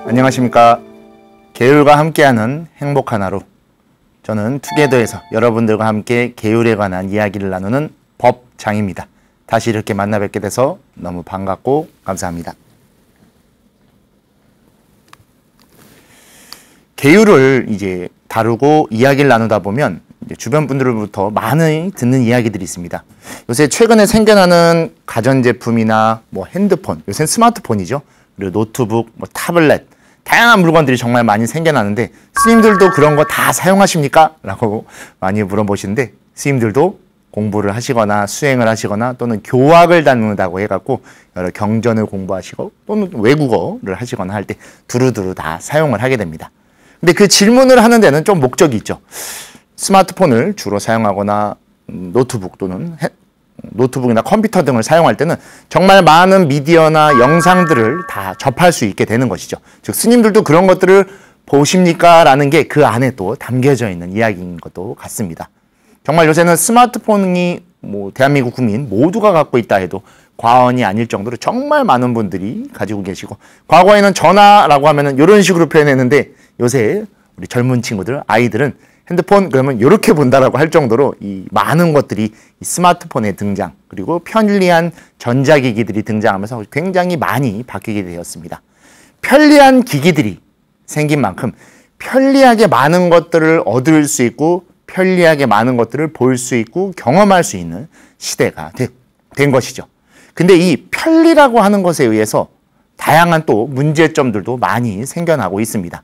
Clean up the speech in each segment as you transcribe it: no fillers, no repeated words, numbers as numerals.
안녕하십니까. 계율과 함께하는 행복한 하루. 저는 투게더에서 여러분들과 함께 계율에 관한 이야기를 나누는 법장입니다. 다시 이렇게 만나 뵙게 돼서 너무 반갑고 감사합니다. 계율을 이제 다루고 이야기를 나누다 보면 주변 분들로부터 많이 듣는 이야기들이 있습니다. 요새 최근에 생겨나는 가전제품이나 핸드폰, 요새는 스마트폰이죠. 그리고 노트북, 타블렛, 다양한 물건들이 정말 많이 생겨나는데 스님들도 그런 거 다 사용하십니까? 라고 많이 물어보시는데 스님들도 공부를 하시거나 수행을 하시거나 또는 교학을 다룬다고 해갖고 여러 경전을 공부하시고 또는 외국어를 하시거나 할 때 두루두루 다 사용을 하게 됩니다. 근데 그 질문을 하는 데는 좀 목적이 있죠. 스마트폰을 주로 사용하거나 노트북 또는 노트북이나 컴퓨터 등을 사용할 때는 정말 많은 미디어나 영상들을 다 접할 수 있게 되는 것이죠. 즉 스님들도 그런 것들을 보십니까? 라는 게 그 안에 또 담겨져 있는 이야기인 것도 같습니다. 정말 요새는 스마트폰이 대한민국 국민 모두가 갖고 있다 해도 과언이 아닐 정도로 정말 많은 분들이 가지고 계시고, 과거에는 전화라고 하면은 이런 식으로 표현했는데 요새 우리 젊은 친구들, 아이들은 핸드폰 그러면 이렇게 본다라고 할 정도로 이 많은 것들이 이 스마트폰의 등장, 그리고 편리한 전자기기들이 등장하면서 굉장히 많이 바뀌게 되었습니다. 편리한 기기들이 생긴 만큼 편리하게 많은 것들을 얻을 수 있고 편리하게 많은 것들을 볼 수 있고 경험할 수 있는 시대가 된 것이죠. 근데 이 편리라고 하는 것에 의해서 다양한 또 문제점들도 많이 생겨나고 있습니다.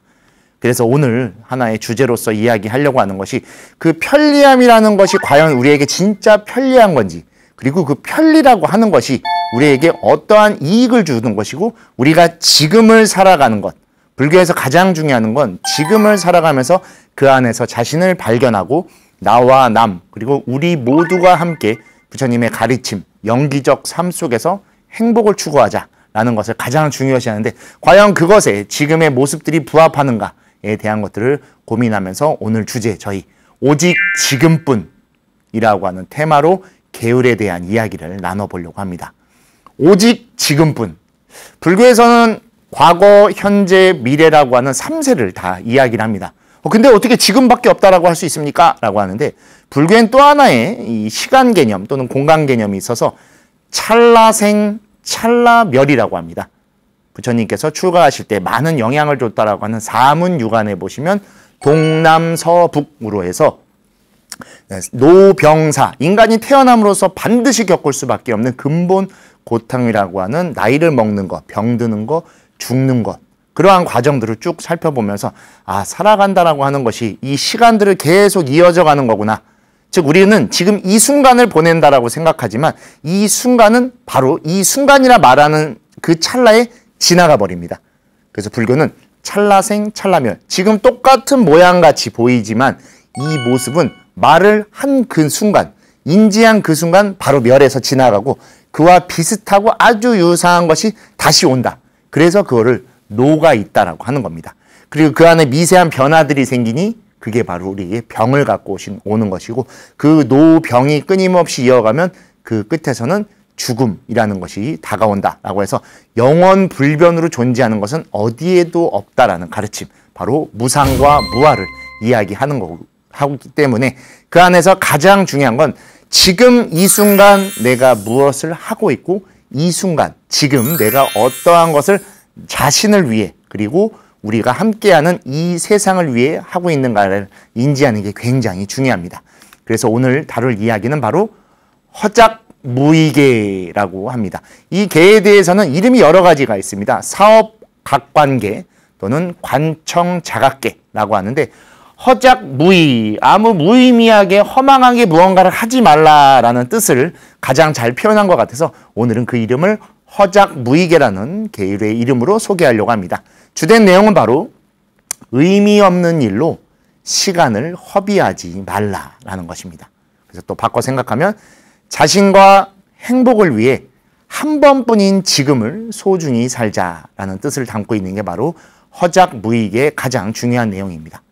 그래서 오늘 하나의 주제로서 이야기하려고 하는 것이 그 편리함이라는 것이 과연 우리에게 진짜 편리한 건지, 그리고 그 편리라고 하는 것이 우리에게 어떠한 이익을 주는 것이고 우리가 지금을 살아가는 것, 불교에서 가장 중요한 건 지금을 살아가면서 그 안에서 자신을 발견하고 나와 남, 그리고 우리 모두가 함께 부처님의 가르침, 영기적 삶 속에서 행복을 추구하자라는 것을 가장 중요시 하는데 과연 그것에 지금의 모습들이 부합하는가 에 대한 것들을 고민하면서 오늘 주제 저희 오직 지금뿐이라고 하는 테마로 계율에 대한 이야기를 나눠보려고 합니다. 오직 지금뿐. 불교에서는 과거, 현재, 미래라고 하는 3세를 다 이야기를 합니다. 근데 어떻게 지금밖에 없다라고 할 수 있습니까? 라고 하는데 불교엔 또 하나의 이 시간 개념 또는 공간 개념이 있어서 찰나생, 찰나멸이라고 합니다. 부처님께서 출가하실 때 많은 영향을 줬다라고 하는 사문유관에 보시면 동남서북으로 해서 노병사, 인간이 태어남으로써 반드시 겪을 수밖에 없는 근본 고통이라고 하는 나이를 먹는 것, 병드는 것, 죽는 것, 그러한 과정들을 쭉 살펴보면서 살아간다라고 하는 것이 이 시간들을 계속 이어져 가는 거구나. 즉 우리는 지금 이 순간을 보낸다라고 생각하지만 이 순간은 바로 이 순간이라 말하는 그 찰나에 지나가 버립니다. 그래서 불교는 찰나생, 찰나멸. 지금 똑같은 모양같이 보이지만 이 모습은 말을 한 그 순간, 인지한 그 순간 바로 멸해서 지나가고 그와 비슷하고 아주 유사한 것이 다시 온다. 그래서 그거를 노가 있다라고 하는 겁니다. 그리고 그 안에 미세한 변화들이 생기니 그게 바로 우리에게 병을 갖고 오는 것이고 그 노병이 끊임없이 이어가면 그 끝에서는 죽음이라는 것이 다가온다라고 해서 영원 불변으로 존재하는 것은 어디에도 없다라는 가르침, 바로 무상과 무아를 이야기하는 거기 때문에 그 안에서 가장 중요한 건 지금 이 순간 내가 무엇을 하고 있고 이 순간 지금 내가 어떠한 것을 자신을 위해 그리고 우리가 함께하는 이 세상을 위해 하고 있는가를 인지하는 게 굉장히 중요합니다. 그래서 오늘 다룰 이야기는 바로 허작무의계라고 합니다. 이 계에 대해서는 이름이 여러 가지가 있습니다. 사업각관계 또는 관청자각계라고 하는데 허작무의, 아무 무의미하게 허망하게 무언가를 하지 말라라는 뜻을 가장 잘 표현한 것 같아서 오늘은 그 이름을 허작무의계라는 계율의 이름으로 소개하려고 합니다. 주된 내용은 바로 의미 없는 일로 시간을 허비하지 말라라는 것입니다. 그래서 또 바꿔 생각하면 자신과 행복을 위해 한 번뿐인 지금을 소중히 살자라는 뜻을 담고 있는 게 바로 허작무의계의 가장 중요한 내용입니다.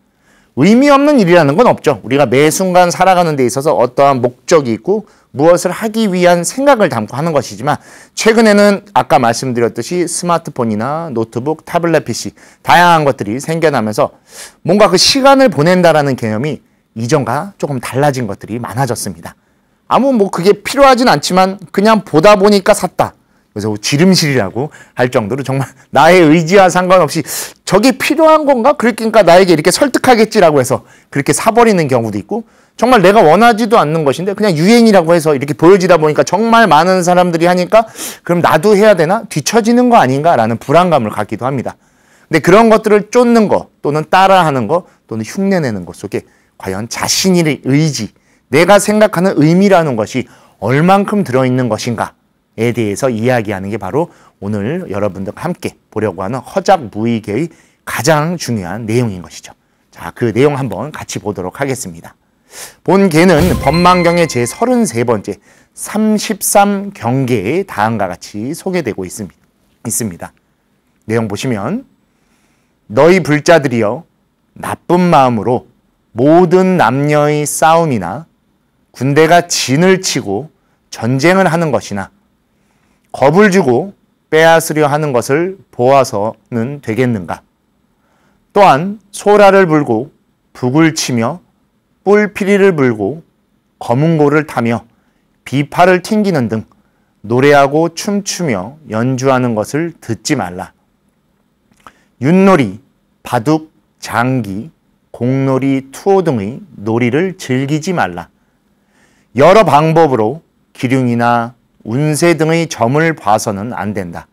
의미 없는 일이라는 건 없죠. 우리가 매 순간 살아가는 데 있어서 어떠한 목적이 있고 무엇을 하기 위한 생각을 담고 하는 것이지만 최근에는 아까 말씀드렸듯이 스마트폰이나 노트북, 타블렛 PC 다양한 것들이 생겨나면서 뭔가 그 시간을 보낸다라는 개념이 이전과 조금 달라진 것들이 많아졌습니다. 아무 뭐 그게 필요하진 않지만 그냥 보다 보니까 샀다. 그래서 지름실이라고 할 정도로 정말 나의 의지와 상관없이 저게 필요한 건가? 그러니까 나에게 이렇게 설득하겠지라고 해서 그렇게 사버리는 경우도 있고 정말 내가 원하지도 않는 것인데 그냥 유행이라고 해서 이렇게 보여지다 보니까 정말 많은 사람들이 하니까 그럼 나도 해야 되나? 뒤처지는 거 아닌가라는 불안감을 갖기도 합니다. 근데 그런 것들을 쫓는 거 또는 따라하는 거 또는 흉내내는 것 속에 과연 자신의 의지, 내가 생각하는 의미라는 것이 얼만큼 들어있는 것인가에 대해서 이야기하는 게 바로 오늘 여러분들과 함께 보려고 하는 허작무의계의 가장 중요한 내용인 것이죠. 자, 그 내용 한번 같이 보도록 하겠습니다. 본 계는 법망경의 제33번째 33경계에 다음과 같이 소개되고 있습니다. 내용 보시면 너희 불자들이여 나쁜 마음으로 모든 남녀의 싸움이나 군대가 진을 치고 전쟁을 하는 것이나 겁을 주고 빼앗으려 하는 것을 보아서는 되겠는가? 또한 소라를 불고 북을 치며 뿔피리를 불고 검은고를 타며 비파를 튕기는 등 노래하고 춤추며 연주하는 것을 듣지 말라. 윷놀이, 바둑, 장기, 공놀이, 투호 등의 놀이를 즐기지 말라. 여러 방법으로 기륭이나 운세 등의 점을 봐서는 안 된다.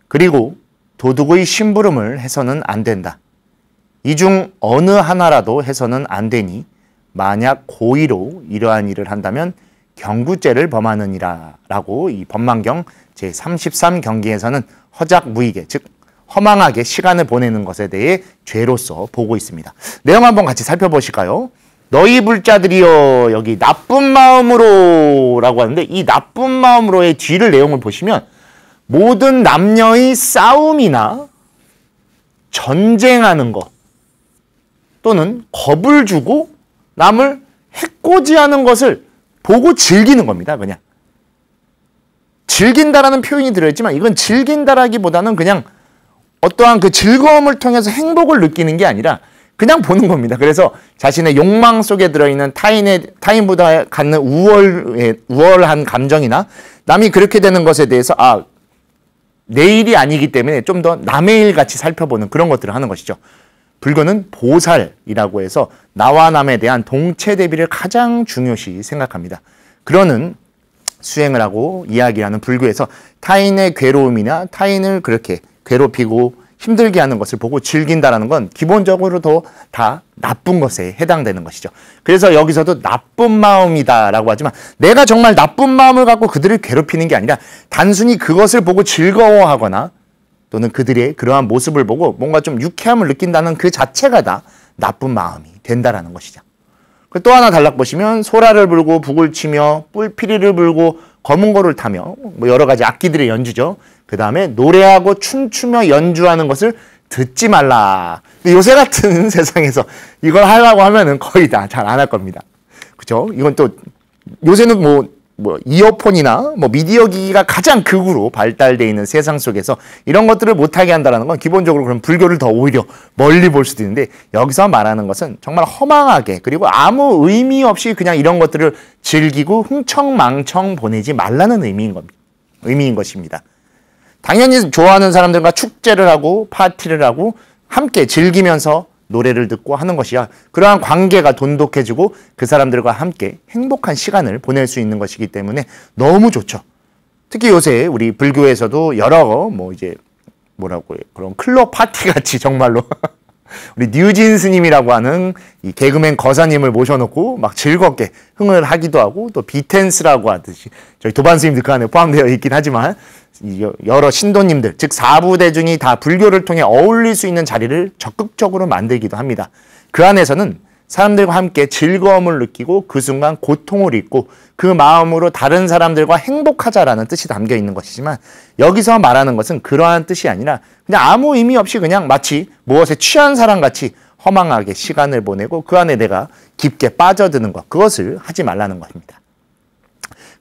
그리고 도둑의 심부름을 해서는 안 된다. 이 중 어느 하나라도 해서는 안 되니 만약 고의로 이러한 일을 한다면 경구죄를 범하느니라 라고 이 법망경 제33경기에서는 허작무의계, 즉 허망하게 시간을 보내는 것에 대해 죄로서 보고 있습니다. 내용 한번 같이 살펴보실까요? 너희 불자들이여, 여기 나쁜 마음으로 라고 하는데 이 나쁜 마음으로의 뒤를 내용을 보시면 모든 남녀의 싸움이나 전쟁하는 것 또는 겁을 주고 남을 해코지하는 것을 보고 즐기는 겁니다. 그냥 즐긴다라는 표현이 들어있지만 이건 즐긴다라기보다는 그냥 어떠한 그 즐거움을 통해서 행복을 느끼는 게 아니라 그냥 보는 겁니다. 그래서 자신의 욕망 속에 들어있는 타인보다 갖는 우월한 감정이나 남이 그렇게 되는 것에 대해서 내 일이 아니기 때문에 좀 더 남의 일 같이 살펴보는 그런 것들을 하는 것이죠. 불교는 보살이라고 해서 나와 남에 대한 동체 대비를 가장 중요시 생각합니다. 그러는 수행을 하고 이야기하는 불교에서 타인의 괴로움이나 타인을 그렇게 괴롭히고 힘들게 하는 것을 보고 즐긴다는 건 기본적으로 다 나쁜 것에 해당되는 것이죠. 그래서 여기서도 나쁜 마음이다라고 하지만 내가 정말 나쁜 마음을 갖고 그들을 괴롭히는 게 아니라 단순히 그것을 보고 즐거워하거나 또는 그들의 그러한 모습을 보고 뭔가 좀 유쾌함을 느낀다는 그 자체가 다 나쁜 마음이 된다라는 것이죠. 또 하나 단락 보시면 소라를 불고 북을 치며 뿔피리를 불고 검은고를 타며 뭐 여러 가지 악기들의 연주죠. 그 다음에 노래하고 춤추며 연주하는 것을 듣지 말라. 요새 같은 세상에서 이걸 하려고 하면은 거의 다 잘 안 할 겁니다. 그죠? 이건 또 요새는 뭐 이어폰이나 뭐 미디어 기기가 가장 극으로 발달되어 있는 세상 속에서 이런 것들을 못하게 한다는 건 기본적으로 그럼 불교를 더 오히려 멀리 볼 수도 있는데 여기서 말하는 것은 정말 허망하게 그리고 아무 의미 없이 그냥 이런 것들을 즐기고 흥청망청 보내지 말라는 의미인 것입니다. 당연히 좋아하는 사람들과 축제를 하고 파티를 하고 함께 즐기면서 노래를 듣고 하는 것이야. 그러한 관계가 돈독해지고 그 사람들과 함께 행복한 시간을 보낼 수 있는 것이기 때문에 너무 좋죠. 특히 요새 우리 불교에서도 여러 그런 클럽 파티 같이 정말로 우리 뉴진 스님이라고 하는 이 개그맨 거사님을 모셔놓고 막 즐겁게 흥을 하기도 하고 또 비텐스라고 하듯이 저희 도반 스님들 그 안에 포함되어 있긴 하지만 여러 신도님들 즉 사부대중이 다 불교를 통해 어울릴 수 있는 자리를 적극적으로 만들기도 합니다. 그 안에서는 사람들과 함께 즐거움을 느끼고 그 순간 고통을 잊고 그 마음으로 다른 사람들과 행복하자라는 뜻이 담겨 있는 것이지만 여기서 말하는 것은 그러한 뜻이 아니라 그냥 아무 의미 없이 그냥 마치 무엇에 취한 사람같이 허망하게 시간을 보내고 그 안에 내가 깊게 빠져드는 것, 그것을 하지 말라는 것입니다.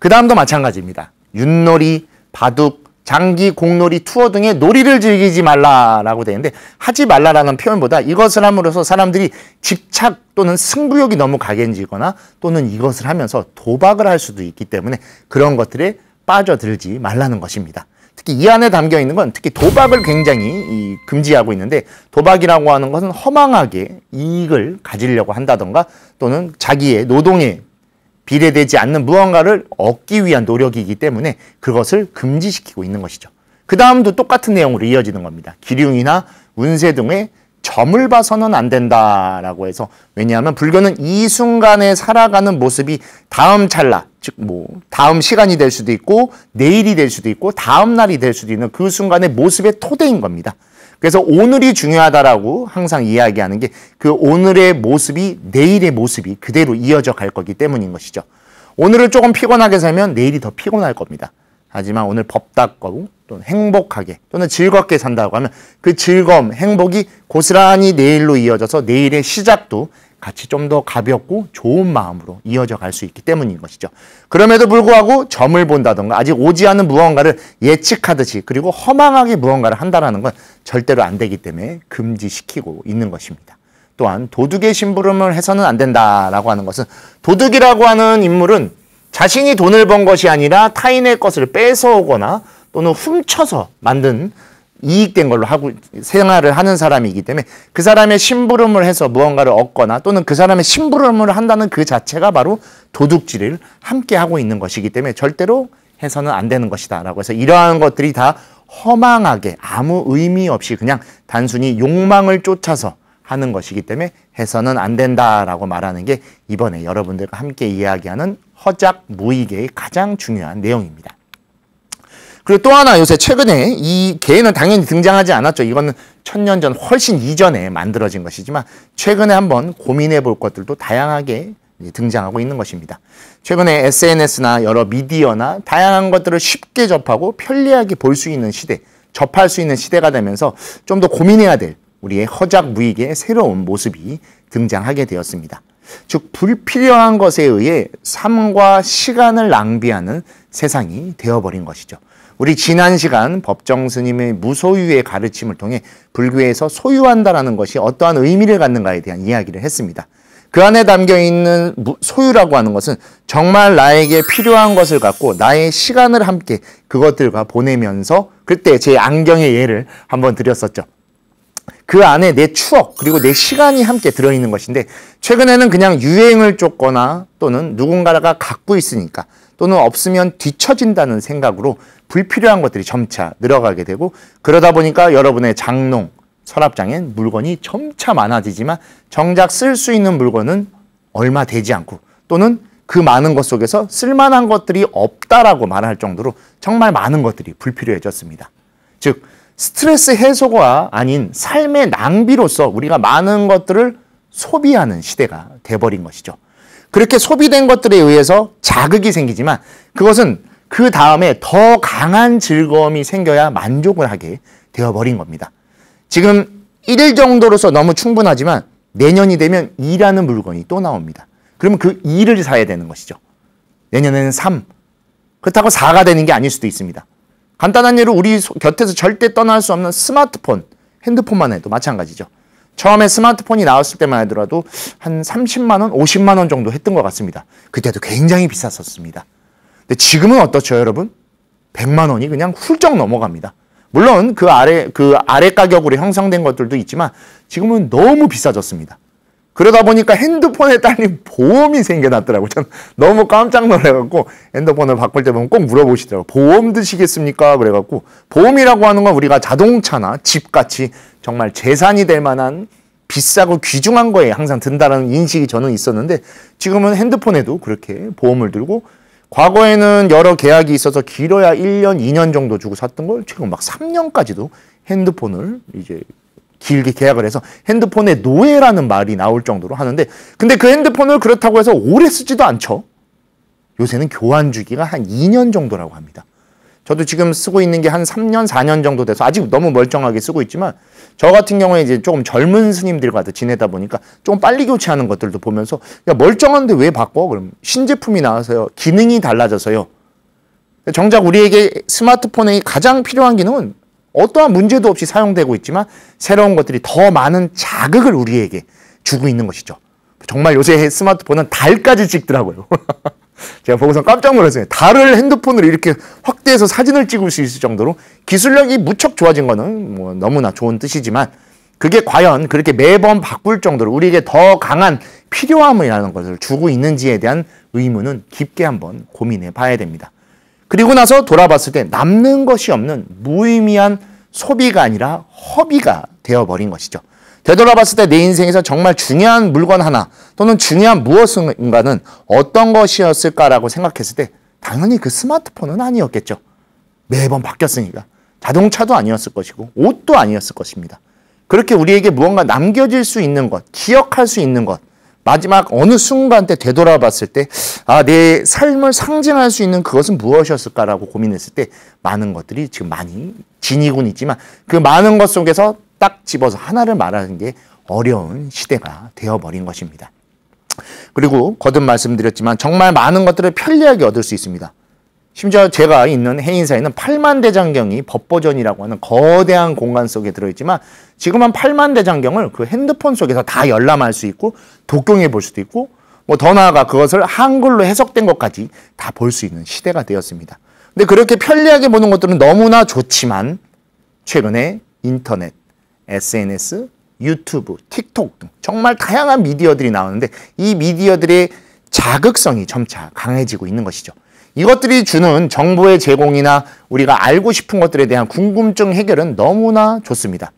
그 다음도 마찬가지입니다. 윷놀이, 바둑, 장기, 공놀이, 투어 등의 놀이를 즐기지 말라라고 되는데 하지 말라라는 표현보다 이것을 함으로써 사람들이 집착 또는 승부욕이 너무 강해지거나 또는 이것을 하면서 도박을 할 수도 있기 때문에 그런 것들에 빠져들지 말라는 것입니다. 특히 이 안에 담겨 있는 건 특히 도박을 굉장히 금지하고 있는데 도박이라고 하는 것은 허망하게 이익을 가지려고 한다던가 또는 자기의 노동에 비례되지 않는 무언가를 얻기 위한 노력이기 때문에 그것을 금지시키고 있는 것이죠. 그 다음도 똑같은 내용으로 이어지는 겁니다. 기륭이나 운세 등의 점을 봐서는 안 된다라고 해서 왜냐하면 불교는 이 순간에 살아가는 모습이 다음 찰나, 즉 다음 시간이 될 수도 있고 내일이 될 수도 있고 다음 날이 될 수도 있는 그 순간의 모습의 토대인 겁니다. 그래서 오늘이 중요하다라고 항상 이야기하는 게 그 오늘의 모습이 내일의 모습이 그대로 이어져 갈 거기 때문인 것이죠. 오늘을 조금 피곤하게 살면 내일이 더 피곤할 겁니다. 하지만 오늘 법답고 또는 행복하게 또는 즐겁게 산다고 하면 그 즐거움, 행복이 고스란히 내일로 이어져서 내일의 시작도 같이 좀 더 가볍고 좋은 마음으로 이어져 갈 수 있기 때문인 것이죠. 그럼에도 불구하고 점을 본다던가 아직 오지 않은 무언가를 예측하듯이 그리고 허망하게 무언가를 한다는 건 절대로 안 되기 때문에 금지시키고 있는 것입니다. 또한 도둑의 심부름을 해서는 안 된다라고 하는 것은 도둑이라고 하는 인물은 자신이 돈을 번 것이 아니라 타인의 것을 뺏어오거나 또는 훔쳐서 만든 이익된 걸로 하고 생활을 하는 사람이기 때문에 그 사람의 심부름을 해서 무언가를 얻거나 또는 그 사람의 심부름을 한다는 그 자체가 바로 도둑질을 함께 하고 있는 것이기 때문에 절대로 해서는 안 되는 것이다 라고 해서 이러한 것들이 다 허망하게 아무 의미 없이 그냥 단순히 욕망을 쫓아서 하는 것이기 때문에 해서는 안 된다라고 말하는 게 이번에 여러분들과 함께 이야기하는 허작 무익의 가장 중요한 내용입니다. 그리고 또 하나 요새 최근에 이 개는 당연히 등장하지 않았죠. 이거는 1000년 전 훨씬 이전에 만들어진 것이지만 최근에 한번 고민해 볼 것들도 다양하게 등장하고 있는 것입니다. 최근에 SNS나 여러 미디어나 다양한 것들을 쉽게 접하고 편리하게 볼 수 있는 시대, 접할 수 있는 시대가 되면서 좀 더 고민해야 될 우리의 허작 무익의 새로운 모습이 등장하게 되었습니다. 즉 불필요한 것에 의해 삶과 시간을 낭비하는 세상이 되어버린 것이죠. 우리 지난 시간 법정 스님의 무소유의 가르침을 통해 불교에서 소유한다라는 것이 어떠한 의미를 갖는가에 대한 이야기를 했습니다. 그 안에 담겨있는 소유라고 하는 것은 정말 나에게 필요한 것을 갖고 나의 시간을 함께 그것들과 보내면서 그때 제 안경의 예를 한번 드렸었죠. 그 안에 내 추억 그리고 내 시간이 함께 들어있는 것인데 최근에는 그냥 유행을 쫓거나 또는 누군가가 갖고 있으니까 또는 없으면 뒤처진다는 생각으로 불필요한 것들이 점차 늘어가게 되고 그러다 보니까 여러분의 장롱, 서랍장엔 물건이 점차 많아지지만 정작 쓸 수 있는 물건은 얼마 되지 않고 또는 그 많은 것 속에서 쓸만한 것들이 없다라고 말할 정도로 정말 많은 것들이 불필요해졌습니다. 즉 스트레스 해소가 아닌 삶의 낭비로서 우리가 많은 것들을 소비하는 시대가 돼버린 것이죠. 그렇게 소비된 것들에 의해서 자극이 생기지만 그것은 그 다음에 더 강한 즐거움이 생겨야 만족을 하게 되어버린 겁니다. 지금 1일 정도로서 너무 충분하지만 내년이 되면 2라는 물건이 또 나옵니다. 그러면 그 2를 사야 되는 것이죠. 내년에는 3. 그렇다고 4가 되는 게 아닐 수도 있습니다. 간단한 예로 우리 곁에서 절대 떠날 수 없는 스마트폰, 핸드폰만 해도 마찬가지죠. 처음에 스마트폰이 나왔을 때만 하더라도 한 30만 원, 50만 원 정도 했던 것 같습니다. 그때도 굉장히 비쌌었습니다. 근데 지금은 어떻죠, 여러분? 100만 원이 그냥 훌쩍 넘어갑니다. 물론 그 아래 가격으로 형성된 것들도 있지만 지금은 너무 비싸졌습니다. 그러다 보니까 핸드폰에 딸린 보험이 생겨났더라고요. 전 너무 깜짝 놀래갖고 핸드폰을 바꿀 때 보면 꼭 물어보시더라고요. 보험 드시겠습니까? 그래갖고 보험이라고 하는 건 우리가 자동차나 집같이 정말 재산이 될 만한 비싸고 귀중한 거에 항상 든다는 인식이 저는 있었는데 지금은 핸드폰에도 그렇게 보험을 들고 과거에는 여러 계약이 있어서 길어야 1년, 2년 정도 주고 샀던 걸 지금 막 3년까지도 핸드폰을 이제 길게 계약을 해서 핸드폰의 노예라는 말이 나올 정도로 하는데 근데 그 핸드폰을 그렇다고 해서 오래 쓰지도 않죠. 요새는 교환 주기가 한 2년 정도라고 합니다. 저도 지금 쓰고 있는 게 한 3년, 4년 정도 돼서 아직 너무 멀쩡하게 쓰고 있지만 저 같은 경우에 이제 조금 젊은 스님들과 지내다 보니까 좀 빨리 교체하는 것들도 보면서 야 멀쩡한데 왜 바꿔? 그럼 신제품이 나와서요. 기능이 달라져서요. 정작 우리에게 스마트폰의 가장 필요한 기능은 어떠한 문제도 없이 사용되고 있지만 새로운 것들이 더 많은 자극을 우리에게 주고 있는 것이죠. 정말 요새 스마트폰은 달까지 찍더라고요. 제가 보고서 깜짝 놀랐어요. 달을 핸드폰으로 이렇게 확대해서 사진을 찍을 수 있을 정도로 기술력이 무척 좋아진 거는 뭐 너무나 좋은 뜻이지만 그게 과연 그렇게 매번 바꿀 정도로 우리에게 더 강한 필요함이라는 것을 주고 있는지에 대한 의문은 깊게 한번 고민해 봐야 됩니다. 그리고 나서 돌아봤을 때 남는 것이 없는 무의미한 소비가 아니라 허비가 되어버린 것이죠. 되돌아봤을 때 내 인생에서 정말 중요한 물건 하나 또는 중요한 무엇인가는 어떤 것이었을까라고 생각했을 때 당연히 그 스마트폰은 아니었겠죠. 매번 바뀌었으니까. 자동차도 아니었을 것이고 옷도 아니었을 것입니다. 그렇게 우리에게 무언가 남겨질 수 있는 것, 기억할 수 있는 것, 마지막 어느 순간 때 되돌아봤을 때 내 삶을 상징할 수 있는 그것은 무엇이었을까라고 고민했을 때 많은 것들이 지금 많이 지니곤 있지만 그 많은 것 속에서 딱 집어서 하나를 말하는 게 어려운 시대가 되어버린 것입니다. 그리고 거듭 말씀드렸지만 정말 많은 것들을 편리하게 얻을 수 있습니다. 심지어 제가 있는 해인사에는 8만 대장경이 법보전이라고 하는 거대한 공간 속에 들어있지만 지금은 8만 대장경을 그 핸드폰 속에서 다 열람할 수 있고 독경해 볼 수도 있고 뭐 더 나아가 그것을 한글로 해석된 것까지 다 볼 수 있는 시대가 되었습니다. 근데 그렇게 편리하게 보는 것들은 너무나 좋지만 최근에 인터넷, SNS, 유튜브, 틱톡 등 정말 다양한 미디어들이 나오는데 이 미디어들의 자극성이 점차 강해지고 있는 것이죠. 이것들이 주는 정보의 제공이나 우리가 알고 싶은 것들에 대한 궁금증 해결은 너무나 좋습니다.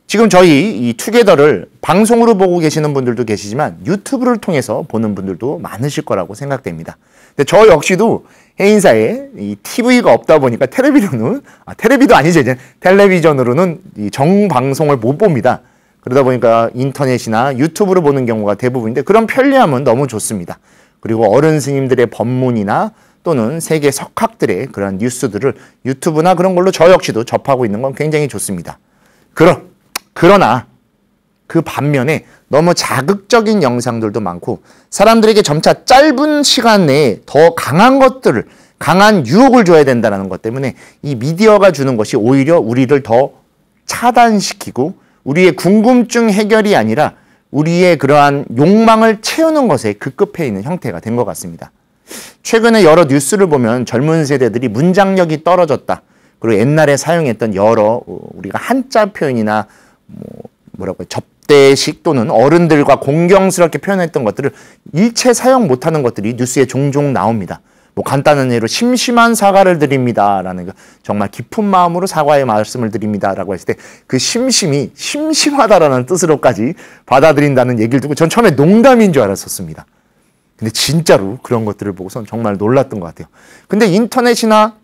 지금 저희 이 투게더를 방송으로 보고 계시는 분들도 계시지만 유튜브를 통해서 보는 분들도 많으실 거라고 생각됩니다. 근데 저 역시도 해인사에 이 TV가 없다 보니까 텔레비도 아니죠. 이제 텔레비전으로는 이 정방송을 못 봅니다. 그러다 보니까 인터넷이나 유튜브로 보는 경우가 대부분인데 그런 편리함은 너무 좋습니다. 그리고 어른 스님들의 법문이나 또는 세계 석학들의 그런 뉴스들을 유튜브나 그런 걸로 저 역시도 접하고 있는 건 굉장히 좋습니다. 그러나 그 반면에 너무 자극적인 영상들도 많고 사람들에게 점차 짧은 시간 내에 더 강한 것들을, 강한 유혹을 줘야 된다는 것 때문에 이 미디어가 주는 것이 오히려 우리를 더 차단시키고 우리의 궁금증 해결이 아니라 우리의 그러한 욕망을 채우는 것에 급급해 있는 형태가 된 것 같습니다. 최근에 여러 뉴스를 보면 젊은 세대들이 문장력이 떨어졌다. 그리고 옛날에 사용했던 여러 우리가 한자 표현이나 접대식 또는 어른들과 공경스럽게 표현했던 것들을 일체 사용 못하는 것들이 뉴스에 종종 나옵니다. 간단한 예로 심심한 사과를 드립니다라는 거, 정말 깊은 마음으로 사과의 말씀을 드립니다라고 했을 때 그 심심이 심심하다라는 뜻으로까지 받아들인다는 얘기를 듣고 전 처음에 농담인 줄 알았었습니다. 근데 진짜로 그런 것들을 보고선 정말 놀랐던 것 같아요. 근데 인터넷이나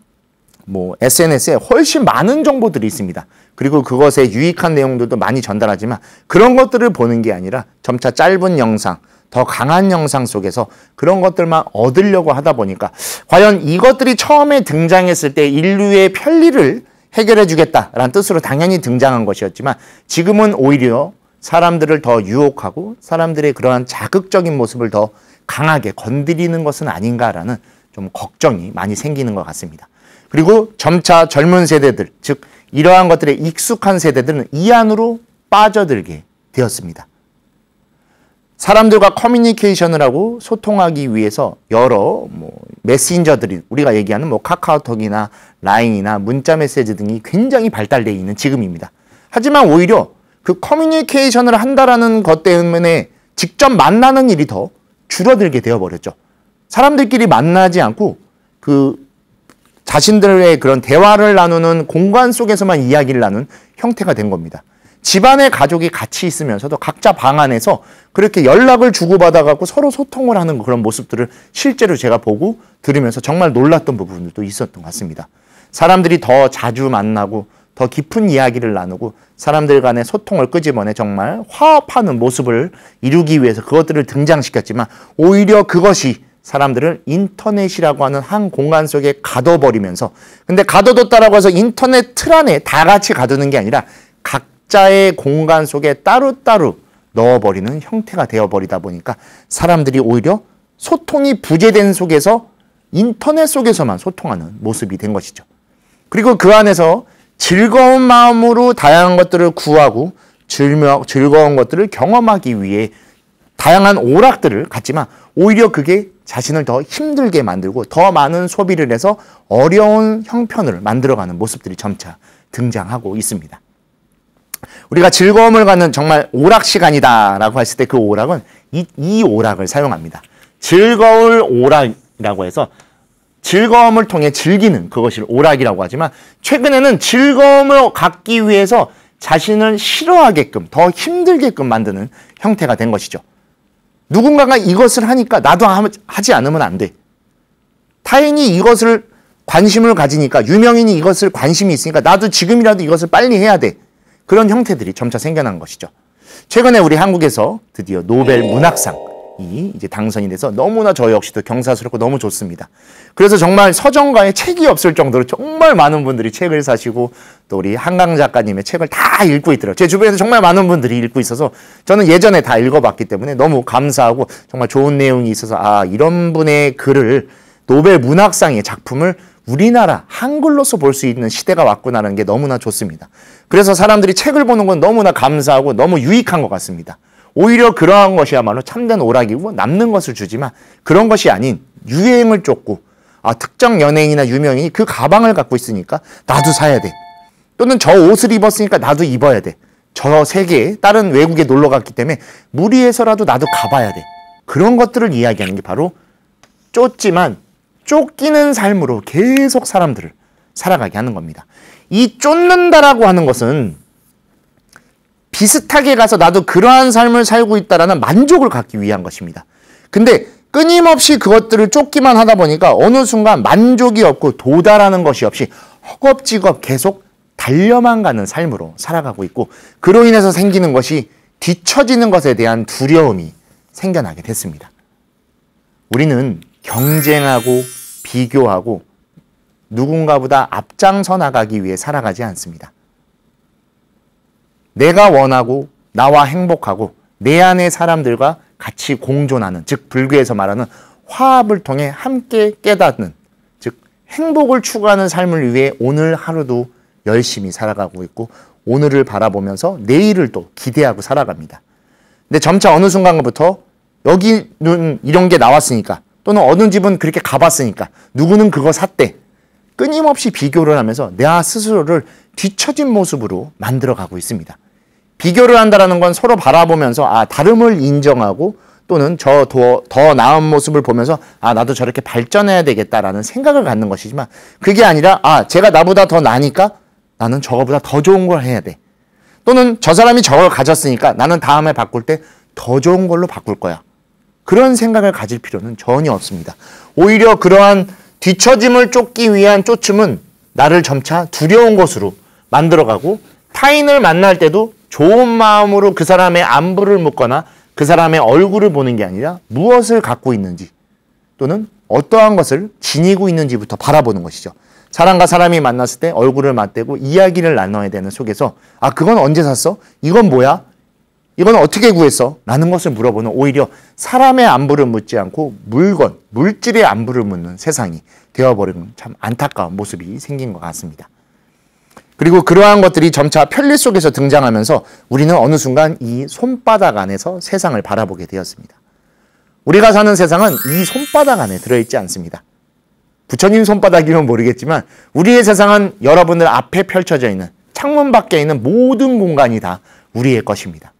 SNS에 훨씬 많은 정보들이 있습니다. 그리고 그것에 유익한 내용들도 많이 전달하지만 그런 것들을 보는 게 아니라 점차 짧은 영상, 더 강한 영상 속에서 그런 것들만 얻으려고 하다 보니까 과연 이것들이 처음에 등장했을 때 인류의 편리를 해결해 주겠다라는 뜻으로 당연히 등장한 것이었지만 지금은 오히려 사람들을 더 유혹하고 사람들의 그러한 자극적인 모습을 더 강하게 건드리는 것은 아닌가라는 좀 걱정이 많이 생기는 것 같습니다. 그리고 점차 젊은 세대들, 즉 이러한 것들에 익숙한 세대들은 이 안으로 빠져들게 되었습니다. 사람들과 커뮤니케이션을 하고 소통하기 위해서 여러 메신저들이 우리가 얘기하는 카카오톡이나 라인이나 문자 메시지 등이 굉장히 발달되어 있는 지금입니다. 하지만 오히려 그 커뮤니케이션을 한다라는 것 때문에 직접 만나는 일이 더 줄어들게 되어버렸죠. 사람들끼리 만나지 않고 자신들의 그런 대화를 나누는 공간 속에서만 이야기를 나누는 형태가 된 겁니다. 집안의 가족이 같이 있으면서도 각자 방 안에서 그렇게 연락을 주고받아갖고 서로 소통을 하는 그런 모습들을 실제로 제가 보고 들으면서 정말 놀랐던 부분들도 있었던 것 같습니다. 사람들이 더 자주 만나고 더 깊은 이야기를 나누고 사람들 간의 소통을 끄집어내 정말 화합하는 모습을 이루기 위해서 그것들을 등장시켰지만 오히려 그것이 사람들을 인터넷이라고 하는 한 공간 속에 가둬버리면서 근데 가둬뒀다라고 해서 인터넷 틀 안에 다 같이 가두는 게 아니라 각자의 공간 속에 따로따로 넣어버리는 형태가 되어버리다 보니까 사람들이 오히려 소통이 부재된 속에서 인터넷 속에서만 소통하는 모습이 된 것이죠. 그리고 그 안에서 즐거운 마음으로 다양한 것들을 구하고 즐거운 것들을 경험하기 위해 다양한 오락들을 갖지만 오히려 그게 자신을 더 힘들게 만들고 더 많은 소비를 해서 어려운 형편을 만들어가는 모습들이 점차 등장하고 있습니다. 우리가 즐거움을 갖는 정말 오락 시간이다라고 했을 때 그 오락은 이 오락을 사용합니다. 즐거울 오락이라고 해서 즐거움을 통해 즐기는 그것을 오락이라고 하지만 최근에는 즐거움을 갖기 위해서 자신을 싫어하게끔 더 힘들게끔 만드는 형태가 된 것이죠. 누군가가 이것을 하니까 나도 하지 않으면 안 돼. 타인이 이것을 관심을 가지니까 유명인이 이것을 관심이 있으니까 나도 지금이라도 이것을 빨리 해야 돼. 그런 형태들이 점차 생겨난 것이죠. 최근에 우리 한국에서 드디어 노벨 문학상이 이제 당선이 돼서 너무나 저 역시도 경사스럽고 너무 좋습니다. 그래서 정말 서점가에 책이 없을 정도로 정말 많은 분들이 책을 사시고 또 우리 한강 작가님의 책을 다 읽고 있더라고요. 제 주변에서 정말 많은 분들이 읽고 있어서 저는 예전에 다 읽어봤기 때문에 너무 감사하고 정말 좋은 내용이 있어서 아, 이런 분의 글을 노벨 문학상의 작품을 우리나라 한글로서 볼 수 있는 시대가 왔구나라는 게 너무나 좋습니다. 그래서 사람들이 책을 보는 건 너무나 감사하고 너무 유익한 것 같습니다. 오히려 그러한 것이야말로 참된 오락이고 남는 것을 주지만 그런 것이 아닌 유행을 쫓고 특정 연예인이나 유명인이 그 가방을 갖고 있으니까 나도 사야 돼. 또는 저 옷을 입었으니까 나도 입어야 돼. 저 세계에 다른 외국에 놀러 갔기 때문에 무리해서라도 나도 가봐야 돼. 그런 것들을 이야기하는 게 바로 쫓지만 쫓기는 삶으로 계속 사람들을 살아가게 하는 겁니다. 이 쫓는다라고 하는 것은 비슷하게 가서 나도 그러한 삶을 살고 있다라는 만족을 갖기 위한 것입니다. 근데 끊임없이 그것들을 쫓기만 하다 보니까 어느 순간 만족이 없고 도달하는 것이 없이 허겁지겁 계속 달려만 가는 삶으로 살아가고 있고 그로 인해서 생기는 것이 뒤처지는 것에 대한 두려움이 생겨나게 됐습니다. 우리는 경쟁하고 비교하고 누군가보다 앞장서 나가기 위해 살아가지 않습니다. 내가 원하고 나와 행복하고 내 안의 사람들과 같이 공존하는, 즉 불교에서 말하는 화합을 통해 함께 깨닫는, 즉 행복을 추구하는 삶을 위해 오늘 하루도 열심히 살아가고 있고 오늘을 바라보면서 내일을 또 기대하고 살아갑니다. 근데 점차 어느 순간부터 여기는 이런 게 나왔으니까 또는 어느 집은 그렇게 가봤으니까 누구는 그거 샀대. 끊임없이 비교를 하면서 나 스스로를 뒤처진 모습으로 만들어가고 있습니다. 비교를 한다는 건 서로 바라보면서 다름을 인정하고 또는 더 나은 모습을 보면서 나도 저렇게 발전해야 되겠다라는 생각을 갖는 것이지만 그게 아니라 제가 나보다 더 나니까 나는 저거보다 더 좋은 걸 해야 돼. 또는 저 사람이 저걸 가졌으니까 나는 다음에 바꿀 때 더 좋은 걸로 바꿀 거야. 그런 생각을 가질 필요는 전혀 없습니다. 오히려 그러한 뒤처짐을 쫓기 위한 쫓음은 나를 점차 두려운 것으로 만들어가고 타인을 만날 때도 좋은 마음으로 그 사람의 안부를 묻거나 그 사람의 얼굴을 보는 게 아니라 무엇을 갖고 있는지 또는 어떠한 것을 지니고 있는지부터 바라보는 것이죠. 사람과 사람이 만났을 때 얼굴을 맞대고 이야기를 나눠야 되는 속에서 그건 언제 샀어? 이건 뭐야? 이건 어떻게 구했어? 라는 것을 물어보는 오히려 사람의 안부를 묻지 않고 물건, 물질의 안부를 묻는 세상이 되어버리는 참 안타까운 모습이 생긴 것 같습니다. 그리고 그러한 것들이 점차 편리 속에서 등장하면서 우리는 어느 순간 이 손바닥 안에서 세상을 바라보게 되었습니다. 우리가 사는 세상은 이 손바닥 안에 들어있지 않습니다. 부처님 손바닥이면 모르겠지만 우리의 세상은 여러분들 앞에 펼쳐져 있는 창문 밖에 있는 모든 공간이 다 우리의 것입니다.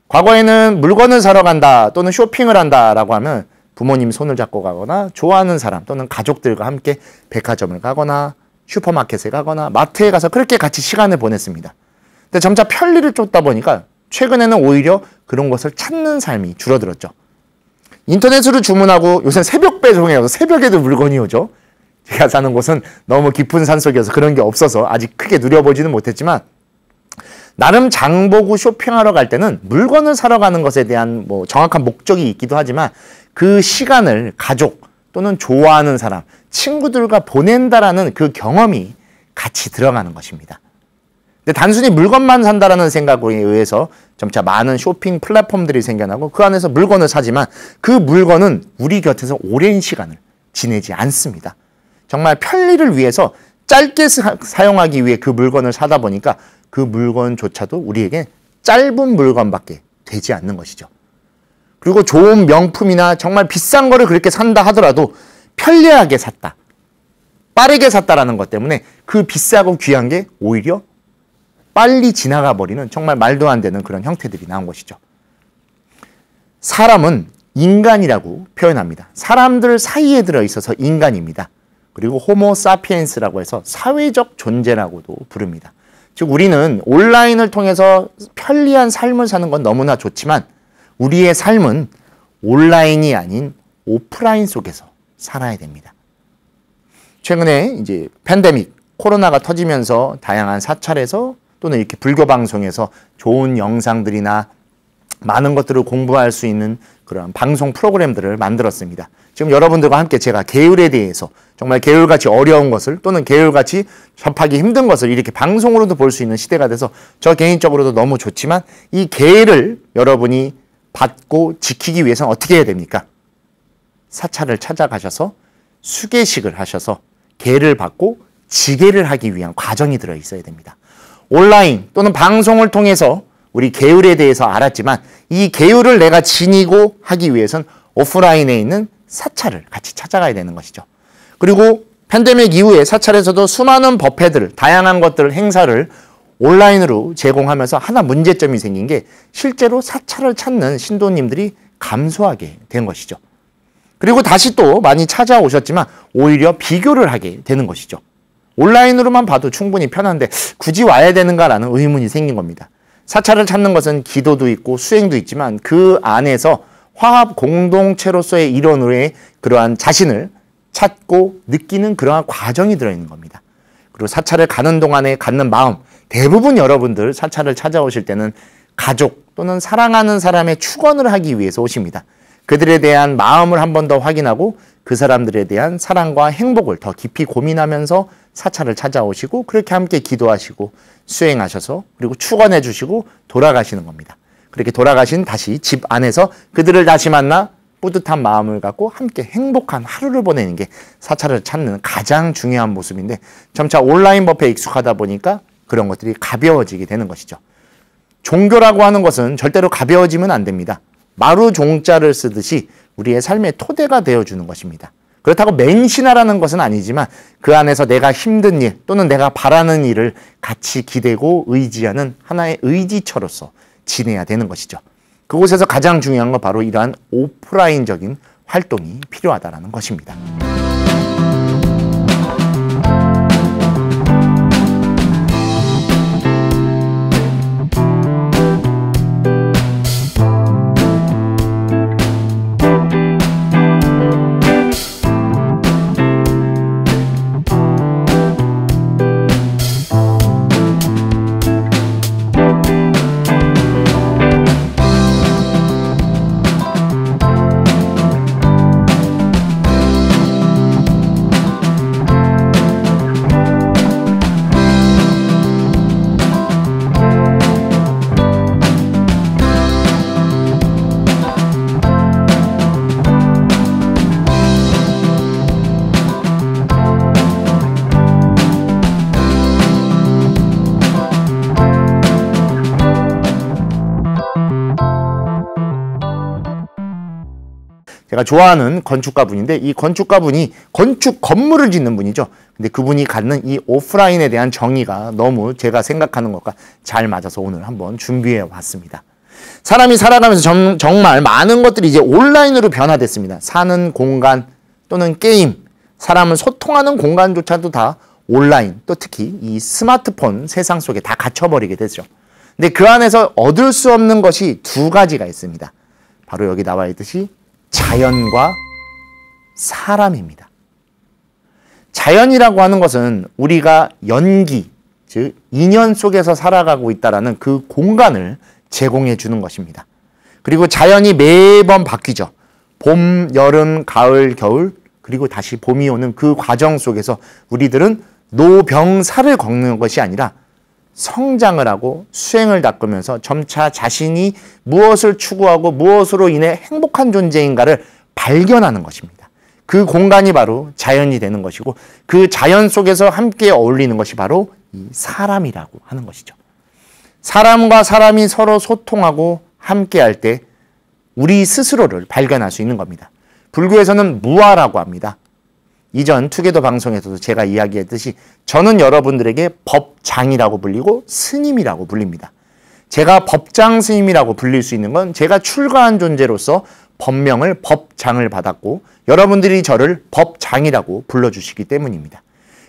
과거에는 물건을 사러 간다 또는 쇼핑을 한다라고 하면 부모님 손을 잡고 가거나 좋아하는 사람 또는 가족들과 함께 백화점을 가거나 슈퍼마켓에 가거나 마트에 가서 그렇게 같이 시간을 보냈습니다. 근데 점차 편리를 쫓다 보니까 최근에는 오히려 그런 것을 찾는 삶이 줄어들었죠. 인터넷으로 주문하고 요새 새벽 배송해서 새벽에도 물건이 오죠. 제가 사는 곳은 너무 깊은 산속이어서 그런 게 없어서 아직 크게 누려보지는 못했지만 나름 장보고 쇼핑하러 갈 때는 물건을 사러 가는 것에 대한 정확한 목적이 있기도 하지만 그 시간을 가족 또는 좋아하는 사람, 친구들과 보낸다라는 그 경험이 같이 들어가는 것입니다. 근데 단순히 물건만 산다라는 생각에 의해서 점차 많은 쇼핑 플랫폼들이 생겨나고 그 안에서 물건을 사지만 그 물건은 우리 곁에서 오랜 시간을 지내지 않습니다. 정말 편리를 위해서 짧게 사용하기 위해 그 물건을 사다 보니까 그 물건조차도 우리에게 짧은 물건밖에 되지 않는 것이죠. 그리고 좋은 명품이나 정말 비싼 거를 그렇게 산다 하더라도 편리하게 샀다, 빠르게 샀다라는 것 때문에 그 비싸고 귀한 게 오히려 빨리 지나가 버리는 정말 말도 안 되는 그런 형태들이 나온 것이죠. 사람은 인간이라고 표현합니다. 사람들 사이에 들어있어서 인간입니다. 그리고 호모 사피엔스라고 해서 사회적 존재라고도 부릅니다. 즉 우리는 온라인을 통해서 편리한 삶을 사는 건 너무나 좋지만 우리의 삶은 온라인이 아닌 오프라인 속에서 살아야 됩니다. 최근에 이제 팬데믹, 코로나가 터지면서 다양한 사찰에서 또는 이렇게 불교 방송에서 좋은 영상들이나 많은 것들을 공부할 수 있는 그런 방송 프로그램들을 만들었습니다. 지금 여러분들과 함께 제가 계율에 대해서 정말 계율같이 어려운 것을 또는 계율같이 접하기 힘든 것을 이렇게 방송으로도 볼 수 있는 시대가 돼서 저 개인적으로도 너무 좋지만 이 계율을 여러분이 받고 지키기 위해서는 어떻게 해야 됩니까? 사찰을 찾아가셔서 수계식을 하셔서 계를 받고 지계를 하기 위한 과정이 들어 있어야 됩니다. 온라인 또는 방송을 통해서 우리 계율에 대해서 알았지만 이 계율을 내가 지니고 하기 위해선 오프라인에 있는 사찰을 같이 찾아가야 되는 것이죠. 그리고 팬데믹 이후에 사찰에서도 수많은 법회들, 다양한 것들, 행사를 온라인으로 제공하면서 하나 문제점이 생긴 게 실제로 사찰을 찾는 신도님들이 감소하게 된 것이죠. 그리고 다시 또 많이 찾아오셨지만 오히려 비교를 하게 되는 것이죠. 온라인으로만 봐도 충분히 편한데 굳이 와야 되는가라는 의문이 생긴 겁니다. 사찰을 찾는 것은 기도도 있고 수행도 있지만 그 안에서 화합 공동체로서의 일원으로의 그러한 자신을 찾고 느끼는 그러한 과정이 들어있는 겁니다. 그리고 사찰을 가는 동안에 갖는 마음, 대부분 여러분들 사찰을 찾아오실 때는 가족 또는 사랑하는 사람의 축원을 하기 위해서 오십니다. 그들에 대한 마음을 한 번 더 확인하고 그 사람들에 대한 사랑과 행복을 더 깊이 고민하면서 사찰을 찾아오시고 그렇게 함께 기도하시고 수행하셔서 그리고 축원해 주시고 돌아가시는 겁니다. 그렇게 돌아가신 다시 집 안에서 그들을 다시 만나 뿌듯한 마음을 갖고 함께 행복한 하루를 보내는 게 사찰을 찾는 가장 중요한 모습인데 점차 온라인 법회에 익숙하다 보니까 그런 것들이 가벼워지게 되는 것이죠. 종교라고 하는 것은 절대로 가벼워지면 안 됩니다. 마루 종자를 쓰듯이 우리의 삶의 토대가 되어주는 것입니다. 그렇다고 맹신하라는 것은 아니지만 그 안에서 내가 힘든 일 또는 내가 바라는 일을 같이 기대고 의지하는 하나의 의지처로서 지내야 되는 것이죠. 그곳에서 가장 중요한 건 바로 이러한 오프라인적인 활동이 필요하다는 것입니다. 제가 좋아하는 건축가분인데 이 건축가분이 건축 건물을 짓는 분이죠. 근데 그분이 갖는 이 오프라인에 대한 정의가 너무 제가 생각하는 것과 잘 맞아서 오늘 한번 준비해 왔습니다. 사람이 살아가면서 정말 많은 것들이 이제 온라인으로 변화됐습니다. 사는 공간 또는 게임, 사람을 소통하는 공간조차도 다 온라인, 또 특히 이 스마트폰 세상 속에 다 갇혀버리게 되죠. 근데 그 안에서 얻을 수 없는 것이 두 가지가 있습니다. 바로 여기 나와 있듯이 자연과 사람입니다. 자연이라고 하는 것은 우리가 연기, 즉 인연 속에서 살아가고 있다는 그 공간을 제공해 주는 것입니다. 그리고 자연이 매번 바뀌죠. 봄, 여름, 가을, 겨울, 그리고 다시 봄이 오는 그 과정 속에서 우리들은 노병사를 겪는 것이 아니라 성장을 하고 수행을 닦으면서 점차 자신이 무엇을 추구하고 무엇으로 인해 행복한 존재인가를 발견하는 것입니다. 그 공간이 바로 자연이 되는 것이고 그 자연 속에서 함께 어울리는 것이 바로 이 사람이라고 하는 것이죠. 사람과 사람이 서로 소통하고 함께 할 때 우리 스스로를 발견할 수 있는 겁니다. 불교에서는 무아라고 합니다. 이전 투게더 방송에서도 제가 이야기했듯이 저는 여러분들에게 법장이라고 불리고 스님이라고 불립니다. 제가 법장 스님이라고 불릴 수 있는 건 제가 출가한 존재로서 법명을 법장을 받았고 여러분들이 저를 법장이라고 불러주시기 때문입니다.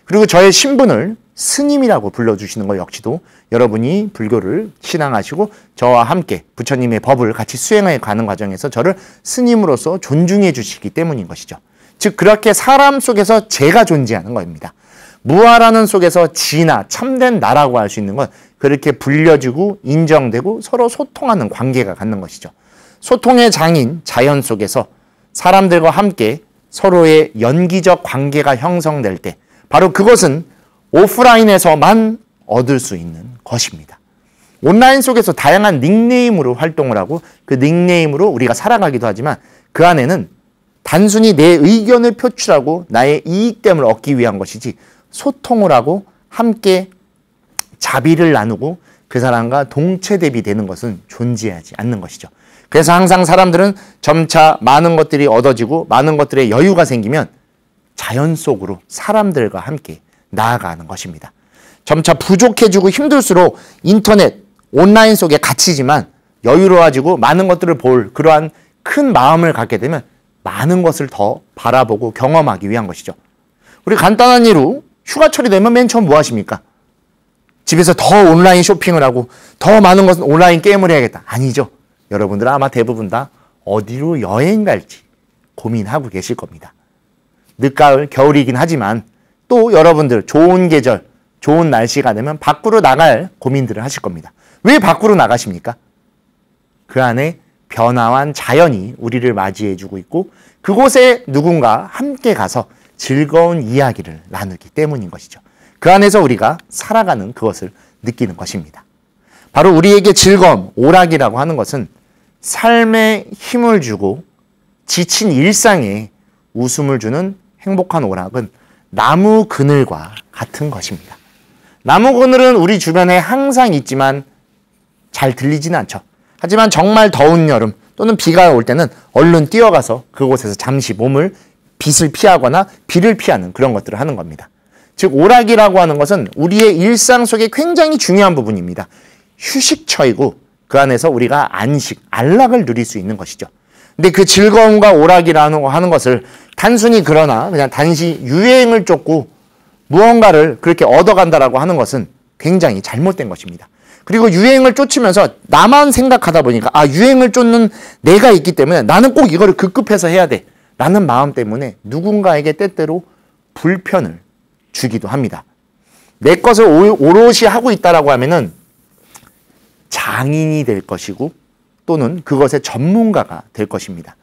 그리고 저의 신분을 스님이라고 불러주시는 것 역시도 여러분이 불교를 신앙하시고 저와 함께 부처님의 법을 같이 수행해 가는 과정에서 저를 스님으로서 존중해 주시기 때문인 것이죠. 즉 그렇게 사람 속에서 제가 존재하는 겁니다. 무아라는 속에서 지나 참된 나라고 할 수 있는 건 그렇게 불려지고 인정되고 서로 소통하는 관계가 갖는 것이죠. 소통의 장인 자연 속에서 사람들과 함께 서로의 연기적 관계가 형성될 때 바로 그것은 오프라인에서만 얻을 수 있는 것입니다. 온라인 속에서 다양한 닉네임으로 활동을 하고 그 닉네임으로 우리가 살아가기도 하지만 그 안에는 단순히 내 의견을 표출하고 나의 이익됨을 얻기 위한 것이지 소통을 하고 함께 자비를 나누고 그 사람과 동체대비 되는 것은 존재하지 않는 것이죠. 그래서 항상 사람들은 점차 많은 것들이 얻어지고 많은 것들의 여유가 생기면 자연 속으로 사람들과 함께 나아가는 것입니다. 점차 부족해지고 힘들수록 인터넷, 온라인 속에 갇히지만 여유로워지고 많은 것들을 볼 그러한 큰 마음을 갖게 되면 많은 것을 더 바라보고 경험하기 위한 것이죠. 우리 간단한 예로 휴가철이 되면 맨 처음 뭐 하십니까? 집에서 더 온라인 쇼핑을 하고 더 많은 것은 온라인 게임을 해야겠다. 아니죠. 여러분들은 아마 대부분 다 어디로 여행 갈지 고민하고 계실 겁니다. 늦가을, 겨울이긴 하지만 또 여러분들 좋은 계절, 좋은 날씨가 되면 밖으로 나갈 고민들을 하실 겁니다. 왜 밖으로 나가십니까? 그 안에 변화한 자연이 우리를 맞이해주고 있고 그곳에 누군가 함께 가서 즐거운 이야기를 나누기 때문인 것이죠. 그 안에서 우리가 살아가는 그것을 느끼는 것입니다. 바로 우리에게 즐거움, 오락이라고 하는 것은 삶에 힘을 주고 지친 일상에 웃음을 주는 행복한 오락은 나무 그늘과 같은 것입니다. 나무 그늘은 우리 주변에 항상 있지만 잘 들리지는 않죠. 하지만 정말 더운 여름 또는 비가 올 때는 얼른 뛰어가서 그곳에서 잠시 몸을 빛을 피하거나 비를 피하는 그런 것들을 하는 겁니다. 즉 오락이라고 하는 것은 우리의 일상 속에 굉장히 중요한 부분입니다. 휴식처이고 그 안에서 우리가 안식, 안락을 누릴 수 있는 것이죠. 근데 그 즐거움과 오락이라는 거 하는 것을 단순히 그러나 그냥 단지 유행을 쫓고 무언가를 그렇게 얻어간다라고 하는 것은 굉장히 잘못된 것입니다. 그리고 유행을 쫓으면서 나만 생각하다 보니까 유행을 쫓는 내가 있기 때문에 나는 꼭 이거를 급급해서 해야 돼 라는 마음 때문에 누군가에게 때때로 불편을 주기도 합니다. 내 것을 오롯이 하고 있다라고 하면은 장인이 될 것이고 또는 그것의 전문가가 될 것입니다.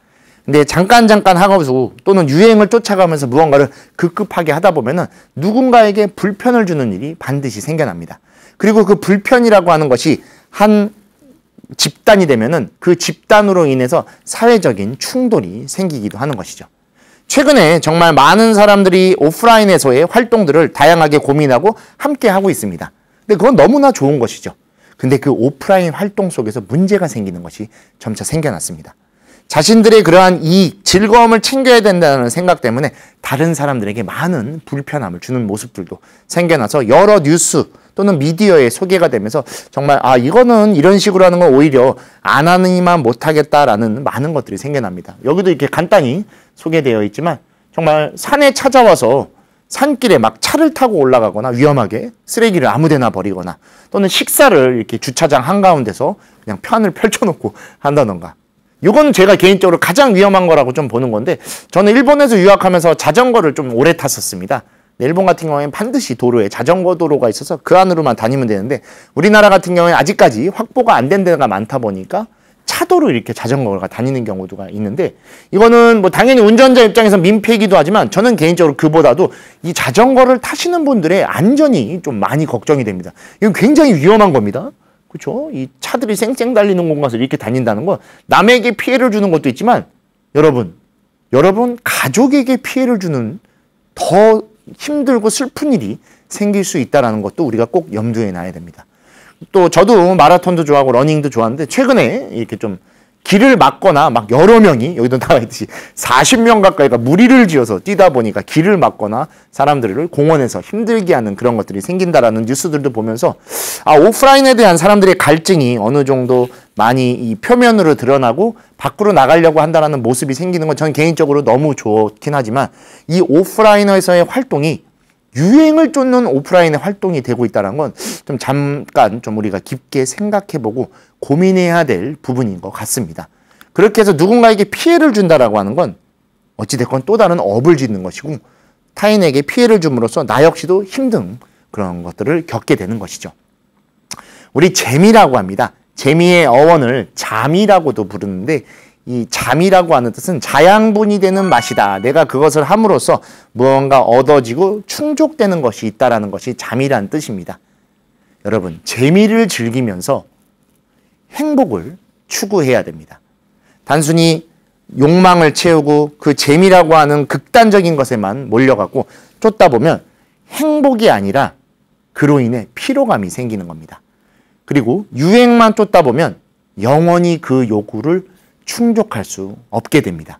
근데 잠깐 하고서 또는 유행을 쫓아가면서 무언가를 급급하게 하다 보면은 누군가에게 불편을 주는 일이 반드시 생겨납니다. 그리고 그 불편이라고 하는 것이 한 집단이 되면은 그 집단으로 인해서 사회적인 충돌이 생기기도 하는 것이죠. 최근에 정말 많은 사람들이 오프라인에서의 활동들을 다양하게 고민하고 함께 하고 있습니다. 근데 그건 너무나 좋은 것이죠. 근데 그 오프라인 활동 속에서 문제가 생기는 것이 점차 생겨났습니다. 자신들의 그러한 이익, 즐거움을 챙겨야 된다는 생각 때문에 다른 사람들에게 많은 불편함을 주는 모습들도 생겨나서 여러 뉴스 또는 미디어에 소개가 되면서 정말 이거는 이런 식으로 하는 건 오히려 안 하니만 못하겠다라는 많은 것들이 생겨납니다. 여기도 이렇게 간단히 소개되어 있지만 정말 산에 찾아와서 산길에 막 차를 타고 올라가거나 위험하게 쓰레기를 아무데나 버리거나 또는 식사를 이렇게 주차장 한가운데서 그냥 판을 펼쳐놓고 한다던가 이건 제가 개인적으로 가장 위험한 거라고 좀 보는 건데 저는 일본에서 유학하면서 자전거를 좀 오래 탔었습니다. 일본 같은 경우에는 반드시 도로에 자전거 도로가 있어서 그 안으로만 다니면 되는데 우리나라 같은 경우에는 아직까지 확보가 안 된 데가 많다 보니까 차도로 이렇게 자전거가 다니는 경우가 있는데 이거는 뭐 당연히 운전자 입장에서 민폐이기도 하지만 저는 개인적으로 그보다도 이 자전거를 타시는 분들의 안전이 좀 많이 걱정이 됩니다. 이건 굉장히 위험한 겁니다. 그렇죠? 이 차들이 쌩쌩 달리는 곳 가서 이렇게 다닌다는 건 남에게 피해를 주는 것도 있지만 여러분 여러분 가족에게 피해를 주는 더 힘들고 슬픈 일이 생길 수 있다는 것도 우리가 꼭 염두에 놔야 됩니다. 또 저도 마라톤도 좋아하고 러닝도 좋아하는데 최근에 이렇게 좀 길을 막거나 막 여러 명이 여기도 나와 있듯이 40명 가까이가 무리를 지어서 뛰다 보니까 길을 막거나 사람들을 공원에서 힘들게 하는 그런 것들이 생긴다라는 뉴스들도 보면서 오프라인에 대한 사람들의 갈증이 어느 정도 많이 이 표면으로 드러나고 밖으로 나가려고 한다는 모습이 생기는 건 저는 개인적으로 너무 좋긴 하지만 이 오프라인에서의 활동이 유행을 쫓는 오프라인의 활동이 되고 있다는 건 좀 잠깐 좀 우리가 깊게 생각해보고 고민해야 될 부분인 것 같습니다. 그렇게 해서 누군가에게 피해를 준다라고 하는 건 어찌됐건 또 다른 업을 짓는 것이고 타인에게 피해를 줌으로써 나 역시도 힘든 그런 것들을 겪게 되는 것이죠. 우리 재미라고 합니다. 재미의 어원을 잠이라고도 부르는데 이 잠이라고 하는 뜻은 자양분이 되는 맛이다. 내가 그것을 함으로써 무언가 얻어지고 충족되는 것이 있다라는 것이 잠이라는 뜻입니다. 여러분, 재미를 즐기면서 행복을 추구해야 됩니다. 단순히 욕망을 채우고 그 재미라고 하는 극단적인 것에만 몰려가고 쫓다 보면 행복이 아니라 그로 인해 피로감이 생기는 겁니다. 그리고 유행만 쫓다 보면 영원히 그 요구를 충족할 수 없게 됩니다.